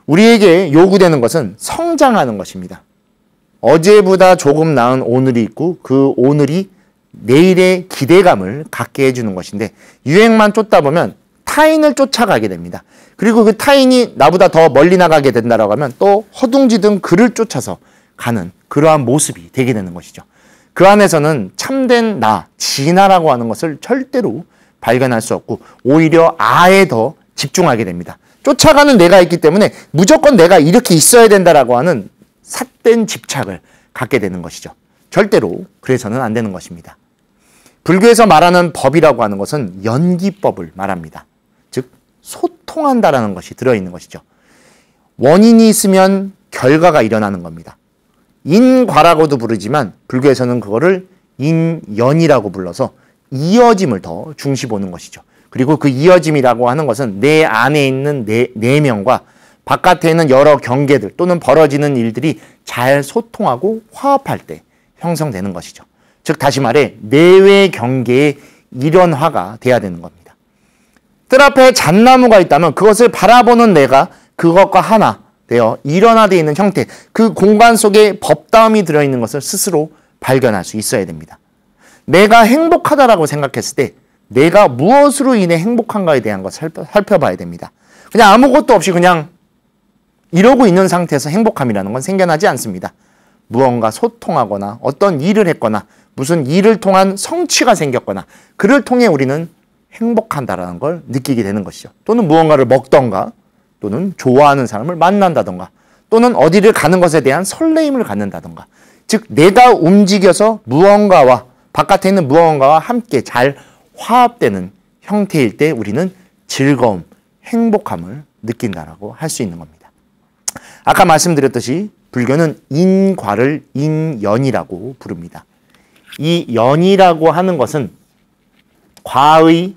우리에게 요구되는 것은 성장하는 것입니다. 어제보다 조금 나은 오늘이 있고 그 오늘이 내일의 기대감을 갖게 해주는 것인데 유행만 쫓다 보면 타인을 쫓아가게 됩니다. 그리고 그 타인이 나보다 더 멀리 나가게 된다고 하면 또 허둥지둥 그를 쫓아서 가는 그러한 모습이 되게 되는 것이죠. 그 안에서는 참된 나, 진화라고 하는 것을 절대로 발견할 수 없고 오히려 아에 더 집중하게 됩니다. 쫓아가는 내가 있기 때문에 무조건 내가 이렇게 있어야 된다라고 하는 삿된 집착을 갖게 되는 것이죠. 절대로 그래서는 안 되는 것입니다. 불교에서 말하는 법이라고 하는 것은 연기법을 말합니다. 즉 소통한다라는 것이 들어있는 것이죠. 원인이 있으면 결과가 일어나는 겁니다. 인과라고도 부르지만 불교에서는 그거를 인연이라고 불러서 이어짐을 더 중시 보는 것이죠. 그리고 그 이어짐이라고 하는 것은 내 안에 있는 내면과 바깥에 있는 여러 경계들 또는 벌어지는 일들이 잘 소통하고 화합할 때 형성되는 것이죠. 즉 다시 말해 내외 경계의 일원화가 돼야 되는 겁니다. 뜰 앞에 잣나무가 있다면 그것을 바라보는 내가 그것과 하나 되어 일원화되어 있는 형태, 그 공간 속에 법다움이 들어있는 것을 스스로 발견할 수 있어야 됩니다. 내가 행복하다라고 생각했을 때 내가 무엇으로 인해 행복한가에 대한 것을 살펴봐야 됩니다. 그냥 아무것도 없이 그냥 이러고 있는 상태에서 행복함이라는 건 생겨나지 않습니다. 무언가 소통하거나 어떤 일을 했거나 무슨 일을 통한 성취가 생겼거나 그를 통해 우리는 행복한다라는 걸 느끼게 되는 것이죠. 또는 무언가를 먹던가 또는 좋아하는 사람을 만난다던가 또는 어디를 가는 것에 대한 설레임을 갖는다던가 즉 내가 움직여서 무언가와 바깥에 있는 무언가와 함께 잘 화합되는 형태일 때 우리는 즐거움, 행복함을 느낀다라고 할 수 있는 겁니다. 아까 말씀드렸듯이 불교는 인과를 인연이라고 부릅니다. 이 연이라고 하는 것은 과의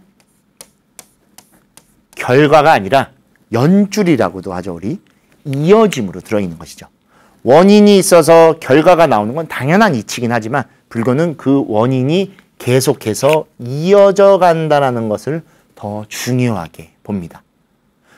결과가 아니라 연줄이라고도 하죠. 우리 이어짐으로 들어있는 것이죠. 원인이 있어서 결과가 나오는 건 당연한 이치긴 하지만 불교는 그 원인이 계속해서 이어져 간다는 것을 더 중요하게 봅니다.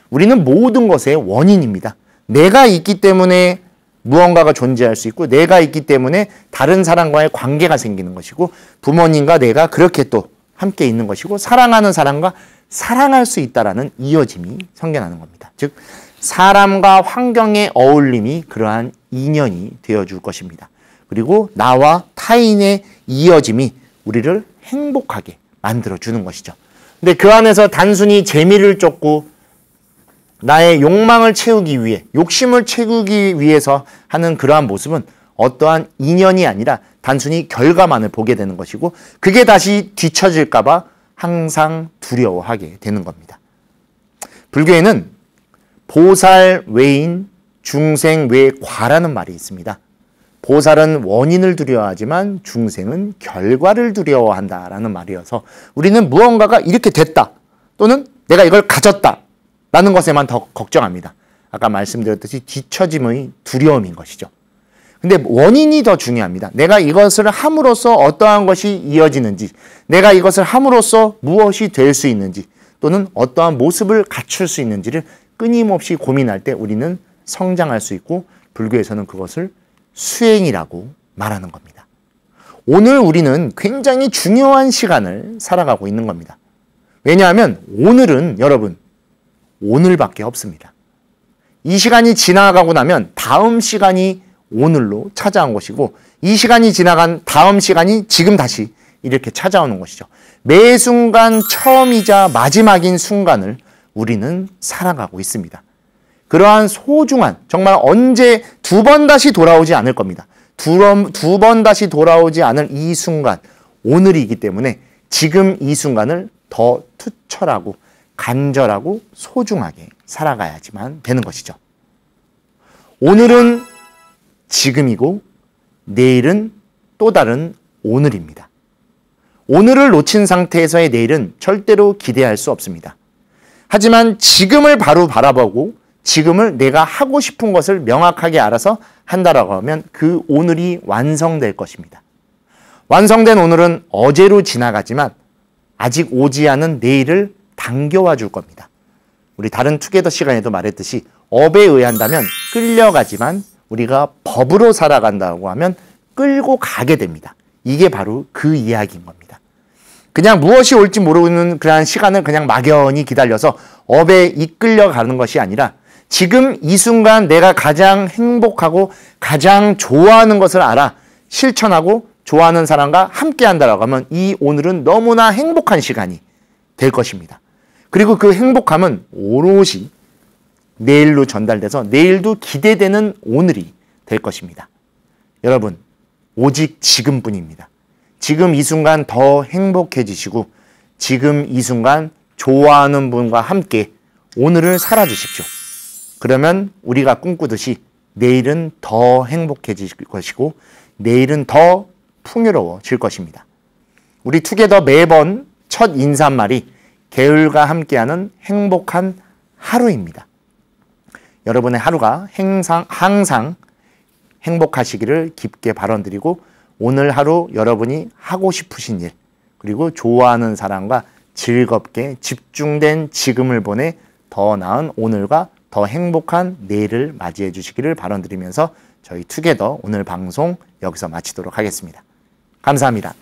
우리는 모든 것의 원인입니다. 내가 있기 때문에 무언가가 존재할 수 있고 내가 있기 때문에 다른 사람과의 관계가 생기는 것이고 부모님과 내가 그렇게 또 함께 있는 것이고 사랑하는 사람과 사랑할 수 있다라는 이어짐이 생겨나는 겁니다. 즉 사람과 환경의 어울림이 그러한 인연이 되어줄 것입니다. 그리고 나와 타인의 이어짐이 우리를 행복하게 만들어주는 것이죠. 근데 그 안에서 단순히 재미를 쫓고 나의 욕망을 채우기 위해 욕심을 채우기 위해서 하는 그러한 모습은 어떠한 인연이 아니라 단순히 결과만을 보게 되는 것이고 그게 다시 뒤처질까 봐 항상 두려워하게 되는 겁니다. 불교에는 보살 외인 중생 외과라는 말이 있습니다. 보살은 원인을 두려워하지만 중생은 결과를 두려워한다라는 말이어서 우리는 무언가가 이렇게 됐다 또는 내가 이걸 가졌다 라는 것에만 더 걱정합니다. 아까 말씀드렸듯이 뒤처짐의 두려움인 것이죠. 근데 원인이 더 중요합니다. 내가 이것을 함으로써 어떠한 것이 이어지는지, 내가 이것을 함으로써 무엇이 될 수 있는지, 또는 어떠한 모습을 갖출 수 있는지를 끊임없이 고민할 때 우리는 성장할 수 있고, 불교에서는 그것을 수행이라고 말하는 겁니다. 오늘 우리는 굉장히 중요한 시간을 살아가고 있는 겁니다. 왜냐하면 오늘은 여러분, 오늘밖에 없습니다. 이 시간이 지나가고 나면 다음 시간이 오늘로 찾아온 것이고, 이 시간이 지나간 다음 시간이 지금 다시 이렇게 찾아오는 것이죠. 매 순간 처음이자 마지막인 순간을 우리는 살아가고 있습니다. 그러한 소중한, 정말 언제 두 번 다시 돌아오지 않을 겁니다. 두 번 다시 돌아오지 않을 이 순간, 오늘이기 때문에 지금 이 순간을 더 투철하고 간절하고 소중하게 살아가야지만 되는 것이죠. 오늘은 지금이고 내일은 또 다른 오늘입니다. 오늘을 놓친 상태에서의 내일은 절대로 기대할 수 없습니다. 하지만 지금을 바로 바라보고 지금을 내가 하고 싶은 것을 명확하게 알아서 한다라고 하면 그 오늘이 완성될 것입니다. 완성된 오늘은 어제로 지나가지만 아직 오지 않은 내일을 당겨와 줄 겁니다. 우리 다른 투게더 시간에도 말했듯이 업에 의한다면 끌려가지만 우리가 법으로 살아간다고 하면 끌고 가게 됩니다. 이게 바로 그 이야기인 겁니다. 그냥 무엇이 올지 모르는 그러한 시간을 그냥 막연히 기다려서 업에 이끌려가는 것이 아니라 지금 이 순간 내가 가장 행복하고 가장 좋아하는 것을 알아 실천하고 좋아하는 사람과 함께 한다라고 하면 이 오늘은 너무나 행복한 시간이 될 것입니다. 그리고 그 행복함은 오롯이 내일로 전달돼서 내일도 기대되는 오늘이 될 것입니다. 여러분, 오직 지금뿐입니다. 지금 이 순간 더 행복해지시고 지금 이 순간 좋아하는 분과 함께 오늘을 살아주십시오. 그러면 우리가 꿈꾸듯이 내일은 더 행복해질 것이고 내일은 더 풍요로워질 것입니다. 우리 투게더 매번 첫 인사말이 게을과 함께하는 행복한 하루입니다. 여러분의 하루가 항상 행복하시기를 깊게 발언드리고 오늘 하루 여러분이 하고 싶으신 일 그리고 좋아하는 사람과 즐겁게 집중된 지금을 보내 더 나은 오늘과 더 행복한 내일을 맞이해 주시기를 발언드리면서 저희 투게더 오늘 방송 여기서 마치도록 하겠습니다. 감사합니다.